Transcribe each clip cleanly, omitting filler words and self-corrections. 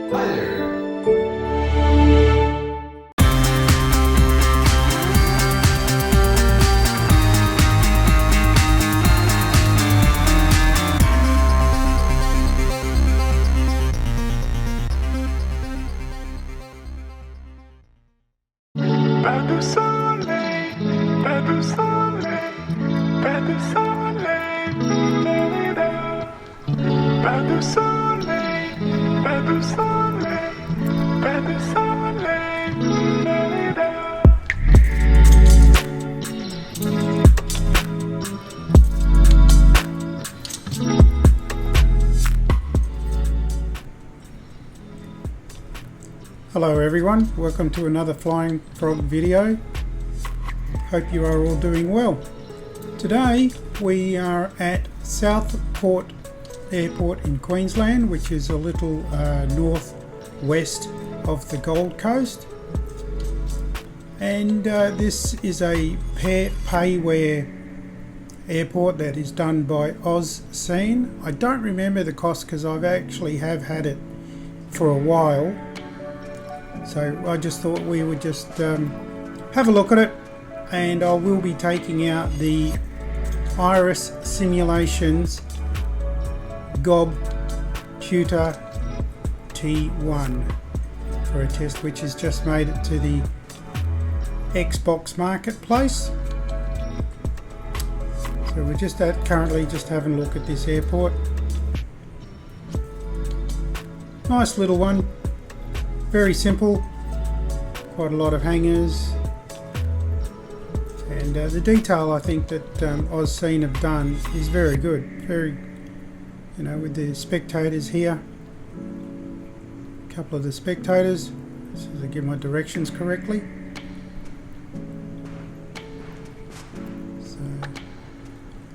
Hi there. Pas de soleil, pas de soleil, pas de soleil, pas de soleil, pas de soleil, pas de soleil. Hello everyone, welcome to another Flying Frog video. Hope you are all doing well. Today we are at Southport Airport in Queensland, which is a little northwest of the Gold Coast, and this is a payware airport that is done by Auscene. I don't remember the cost because I've actually had it for a while. So I just thought we would just have a look at it, and I will be taking out the Iris Simulations Grob Tutor T1 for a test, which has just made it to the Xbox marketplace. So we're just currently just having a look at this airport. Nice little one. Very simple, quite a lot of hangars, and the detail I think that Auscene have done is very good. Very, you know, with the spectators here, a couple of the spectators, so I get my directions correctly. So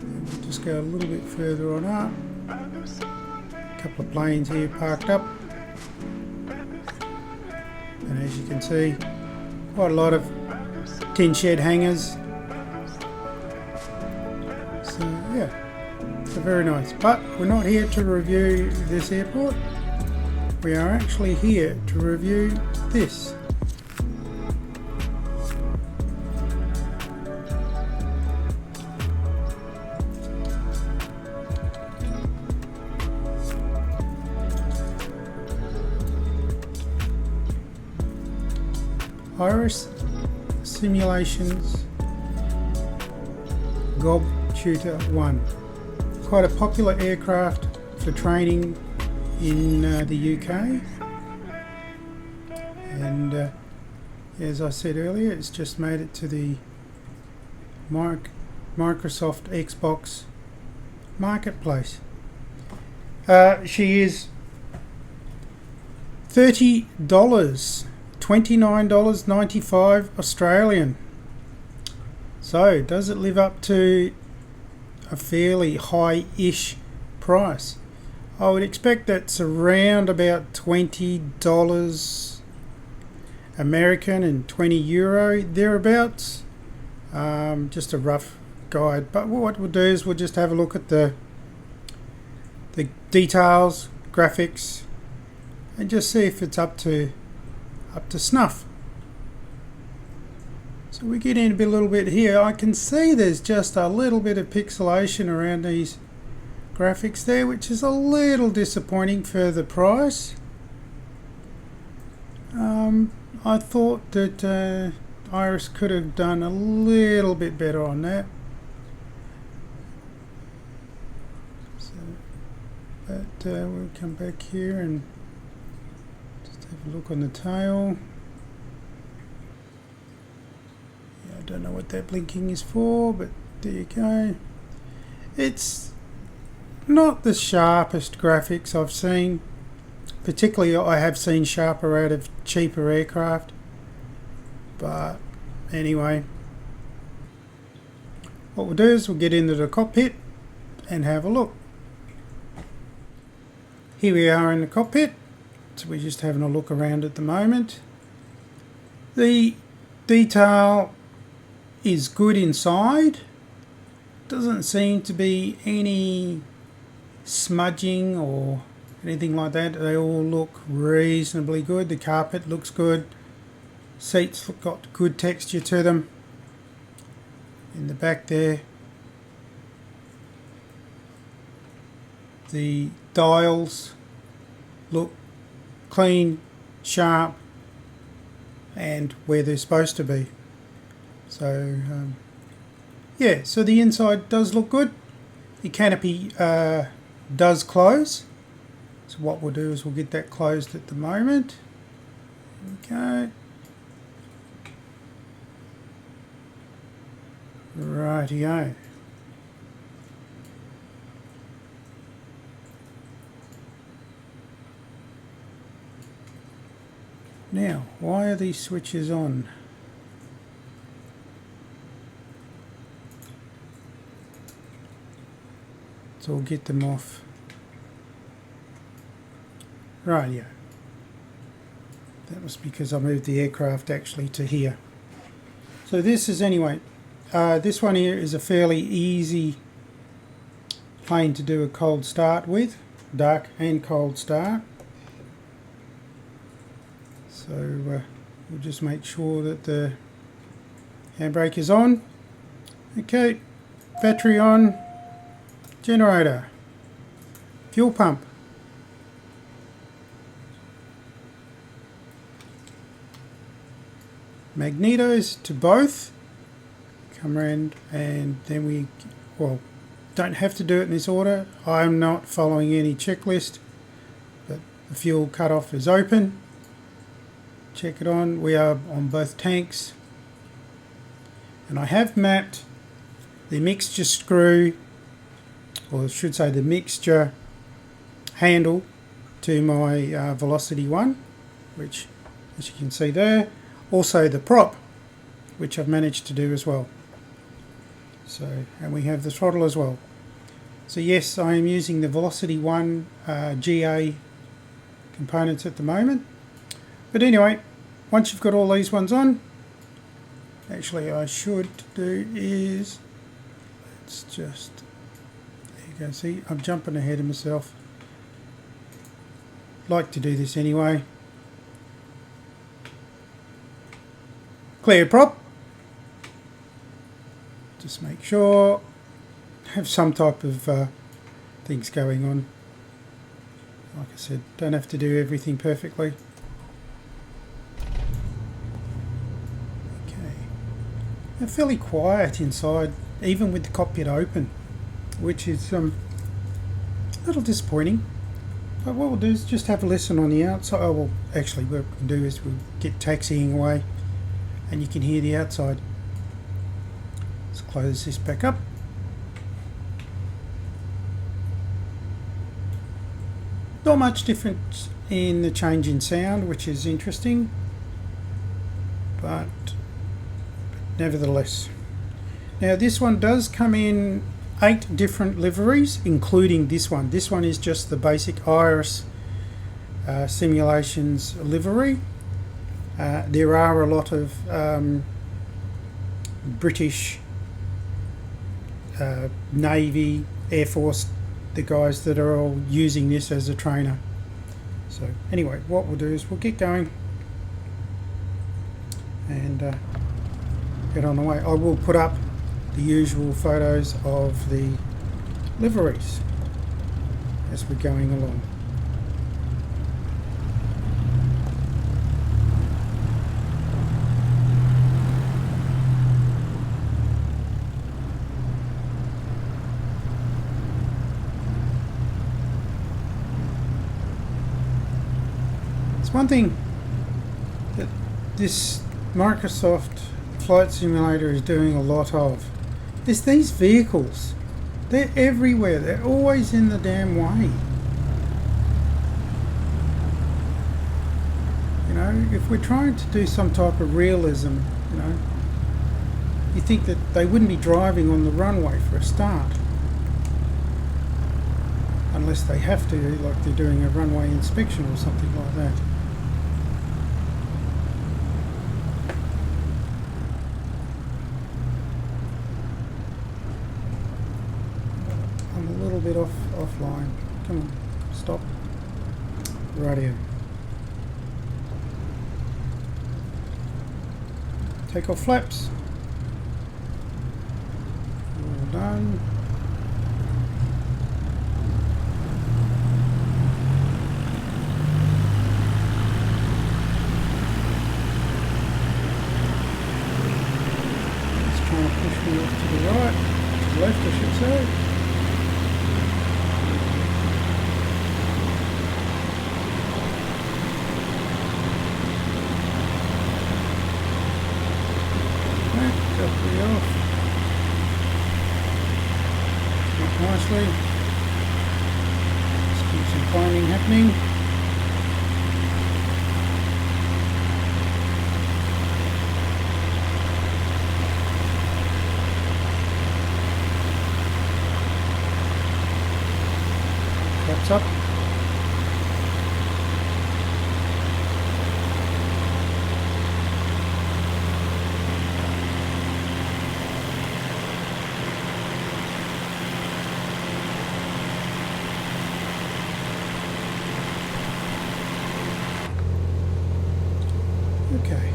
we'll just go a little bit further on up. A couple of planes here parked up. And as you can see, quite a lot of tin shed hangars. So yeah, so very nice. But we're not here to review this airport. We are actually here to review this. Iris Simulations Grob Tutor 1. Quite a popular aircraft for training in the UK, and as I said earlier, it's just made it to the Microsoft Xbox marketplace. She is $30, $29.95 Australian. So does it live up to a fairly high-ish price? I would expect that's around about $20 American and €20 thereabouts. Just a rough guide, but what we'll do is we'll just have a look at the details, graphics, and just see if it's up to snuff. So we get in a little bit here. I can see there's just a little bit of pixelation around these graphics there, which is a little disappointing for the price. I thought that Iris could have done a little bit better on that. So, but we'll come back here and have a look on the tail. Yeah, I don't know what that blinking is for, but there you go. It's not the sharpest graphics I've seen. Particularly I have seen sharper out of cheaper aircraft. But anyway, what we'll do is we'll get into the cockpit and have a look. Here we are in the cockpit. So we're just having a look around at the moment. The detail is good inside. Doesn't seem to be any smudging or anything like that. They all look reasonably good. The carpet looks good. Seats got good texture to them. In the back there, the dials look clean, sharp, and where they're supposed to be. So yeah, so the inside does look good. The canopy does close. So what we'll do is we'll get that closed at the moment. Okay. Rightio. Now, why are these switches on? So we'll get them off. Rightio. That was because I moved the aircraft actually to here. So this is anyway, this one here is a fairly easy plane to do a cold start with, dark and cold start. So we'll just make sure that the handbrake is on. Okay, battery on, generator, fuel pump. Magnetos to both. Come around and then we, well, don't have to do it in this order. I'm not following any checklist, but the fuel cutoff is open. Check it on. We are on both tanks. And I have mapped the mixture screw, or I should say the mixture handle, to my Velocity one, which as you can see there. Also the prop, which I've managed to do as well. So, and we have the throttle as well. So yes, I am using the Velocity 1 GA components at the moment. But anyway, once you've got all these ones on, actually I should do is, let's just, there you go, see, I'm jumping ahead of myself. Like to do this anyway. Clear prop. Just make sure, have some type of things going on. Like I said, don't have to do everything perfectly. Okay. They're fairly quiet inside, even with the cockpit open, which is a little disappointing. But what we'll do is just have a listen on the outside. Oh, well, actually what we can do is we'll get taxiing away and you can hear the outside. Let's close this back up. Not much difference in the change in sound, which is interesting, but nevertheless. Now this one does come in 8 different liveries, including this one. This one is just the basic Iris Simulations livery. There are a lot of British Navy, Air Force, the guys that are all using this as a trainer. So anyway, what we'll do is we'll get going and get on the way. I will put up the usual photos of the liveries as we're going along. One thing that this Microsoft Flight Simulator is doing a lot of is these vehicles. They're everywhere. They're always in the damn way. You know, if we're trying to do some type of realism, you know, you think that they wouldn't be driving on the runway for a start. Unless they have to, like they're doing a runway inspection or something like that. Bit offline. Come on, stop. Radio. Takeoff flaps. All done. Just trying to push me off to the right, to the left I should say. Off. Up nicely. Just keep some climbing happening. Flaps up. Okay.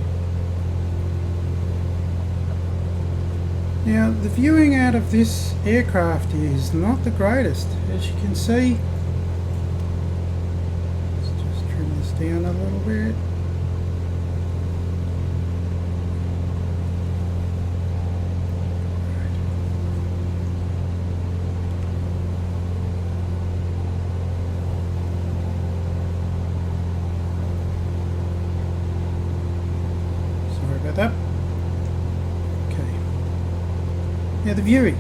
Now the viewing out of this aircraft is not the greatest, as you can see. Let's just trim this down a little bit. That. Okay. Now the viewing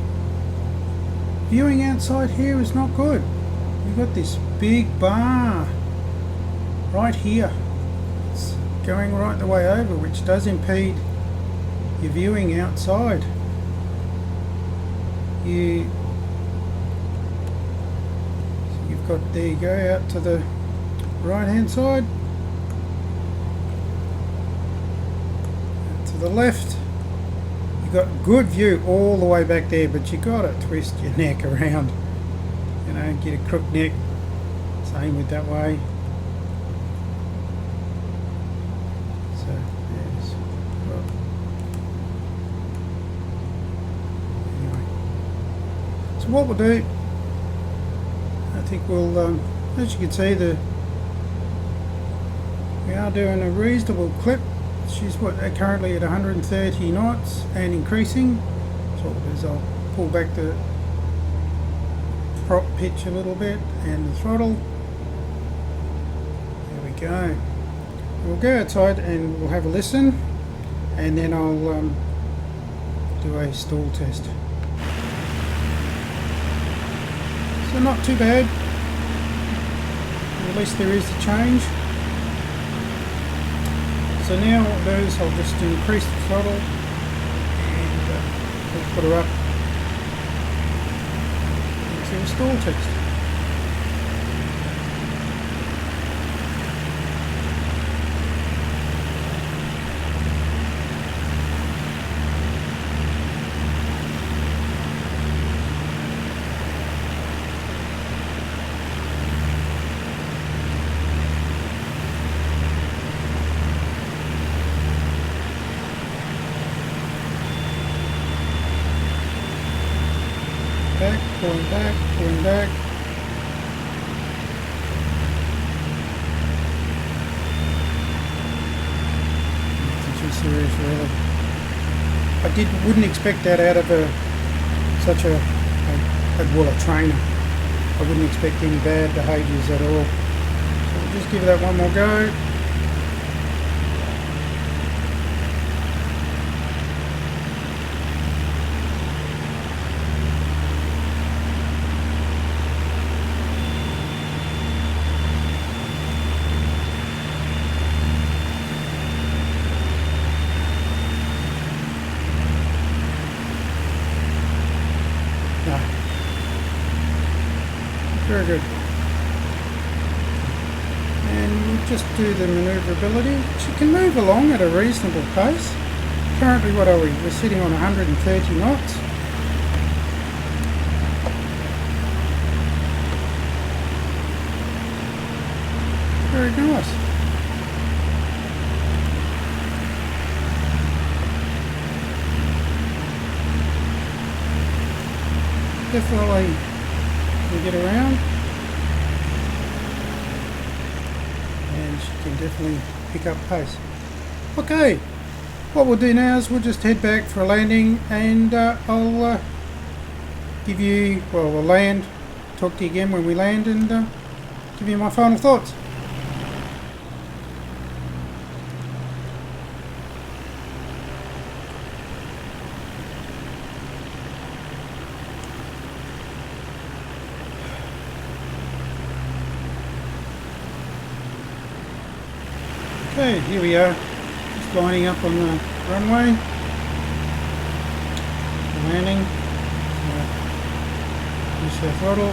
outside here is not good. You've got this big bar right here. It's going right the way over, which does impede your viewing outside. You've got, there you go, out to the right hand side. The left, you got good view all the way back there, but you got to twist your neck around, you know, get a crook neck. Same with that way. So there's, well, anyway, so what we'll do, I think we'll as you can see, we are doing a reasonable clip. She's currently at 130 knots and increasing. So what I'll do is I'll pull back the prop pitch a little bit and the throttle. There we go. We'll go outside and we'll have a listen, and then I'll do a stall test. So not too bad. At least there is a change. So now what I'll do is I'll just increase the throttle and we'll put her up into a stall test. Pulling back, pulling back. Nothing too serious really. I wouldn't expect that out of such a trainer. I wouldn't expect any bad behaviours at all. So we'll just give that one more go. Very good. And we'll just do the manoeuvrability. She can move along at a reasonable pace. Currently, what are we? We're sitting on 130 knots. Very nice. Definitely we get around, and she can definitely pick up pace. Okay, what we'll do now is we'll just head back for a landing, and I'll give you, well, we'll land, talk to you again when we land, and give you my final thoughts. Okay, here we are, just lining up on the runway, landing, use the throttle,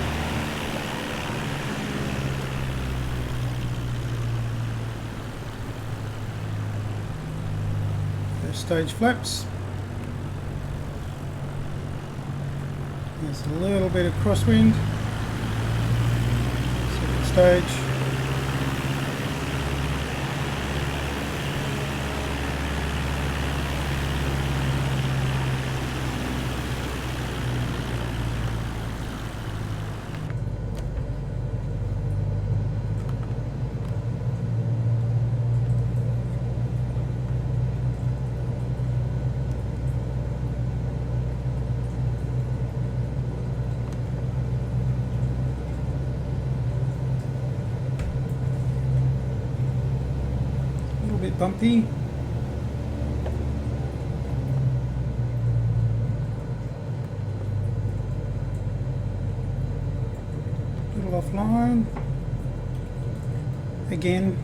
first stage flaps, there's a little bit of crosswind, second stage. Bit bumpy. Little offline. Again,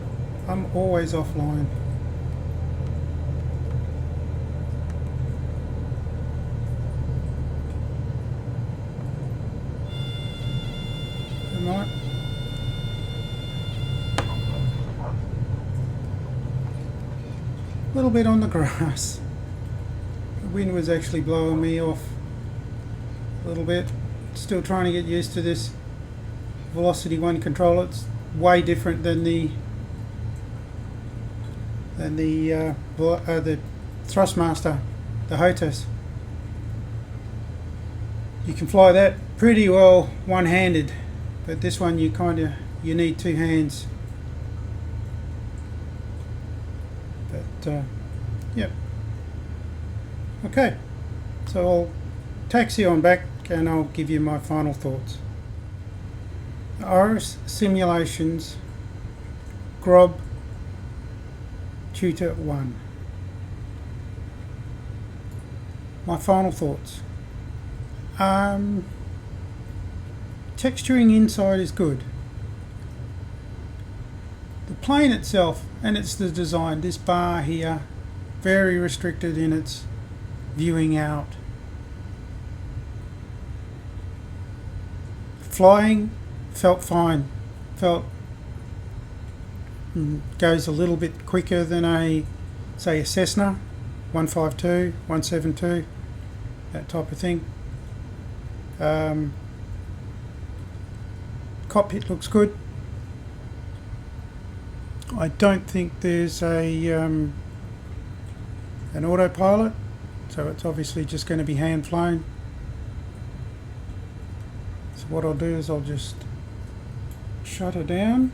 I'm always offline. Right. A little bit on the grass. The wind was actually blowing me off a little bit. Still trying to get used to this Velocity 1 controller. It's way different than the Thrustmaster, the HOTAS. You can fly that pretty well one-handed, but this one you need two hands. But yep. Okay, so I'll taxi on back and I'll give you my final thoughts. Iris Simulations Grob Tutor 1. My final thoughts. Texturing inside is good. The plane itself, and it's the design, this bar here, very restricted in its viewing out. Flying felt fine, goes a little bit quicker than a Cessna 152, 172, that type of thing. Cockpit looks good. I don't think there's an autopilot, so it's obviously just going to be hand flown. So what I'll do is I'll just shut her down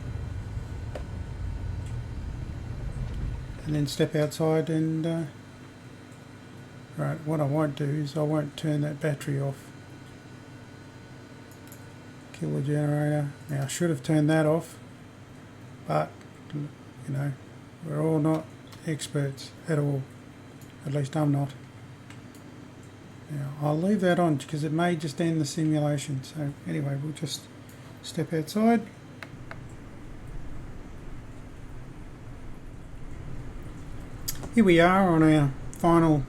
and then step outside, and right, what I won't do is I won't turn that battery off. Kill the generator. Now I should have turned that off, but you know, we're all not experts at all. At least I'm not. Now I'll leave that on because it may just end the simulation. So anyway, we'll just step outside. Here we are on our final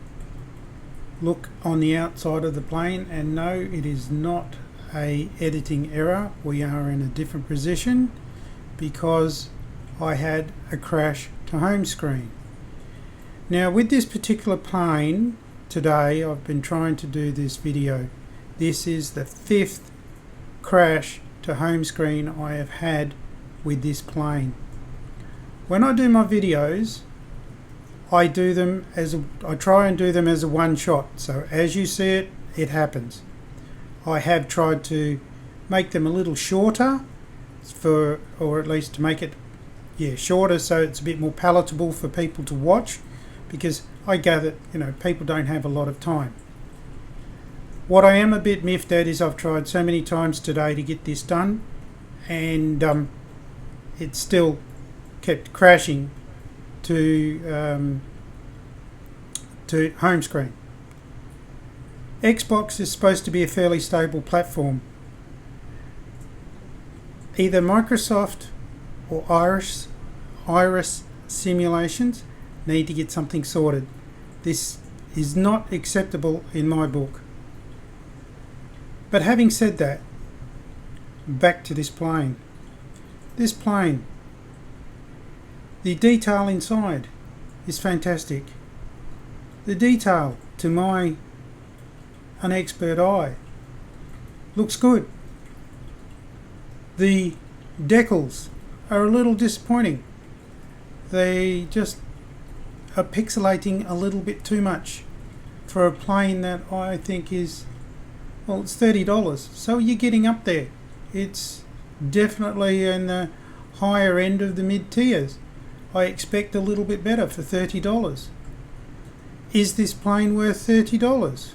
look on the outside of the plane, and no, it is not a editing error. We are in a different position because I had a crash to home screen. Now with this particular plane today, I've been trying to do this video. This is the 5th crash to home screen I have had with this plane. When I do my videos, I try and do them as a one shot. So as you see it, it happens. I have tried to make them a little shorter or at least to make it shorter so it's a bit more palatable for people to watch, because I gather people don't have a lot of time. What I am a bit miffed at is I've tried so many times today to get this done, and it still kept crashing to home screen. Xbox is supposed to be a fairly stable platform. Either Microsoft or Iris simulations need to get something sorted. This is not acceptable in my book. But having said that, back to this plane. This plane, the detail inside is fantastic. The detail, to my unexpert eye, looks good. The decals are a little disappointing. They just are pixelating a little bit too much for a plane that I think is, well, it's $30. So you're getting up there. It's definitely in the higher end of the mid tiers. I expect a little bit better for $30. Is this plane worth $30?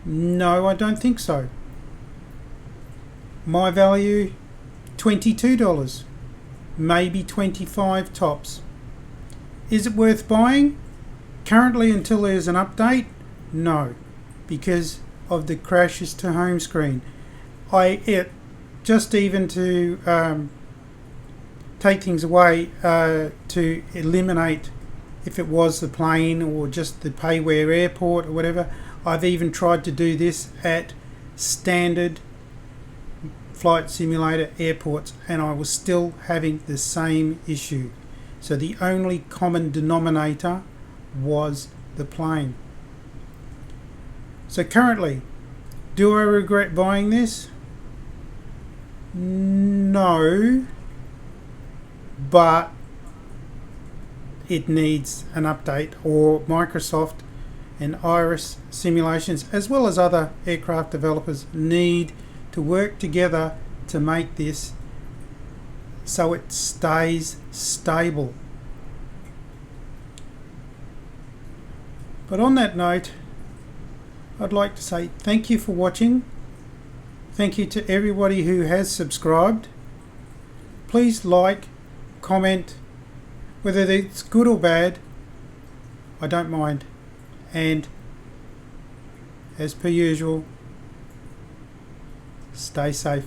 No, I don't think so. My value, $22, maybe $25 tops. Is it worth buying? Currently, until there's an update, no, because of the crashes to home screen. Just even to take things away, to eliminate if it was the plane or just the payware airport or whatever. I've even tried to do this at standard flight simulator airports, and I was still having the same issue. So the only common denominator was the plane. So currently, do I regret buying this? No, but it needs an update, or Microsoft and Iris simulations, as well as other aircraft developers, need to work together to make this so it stays stable. But on that note, I'd like to say thank you for watching. Thank you to everybody who has subscribed. Please like, comment, whether it's good or bad, I don't mind. And as per usual, stay safe.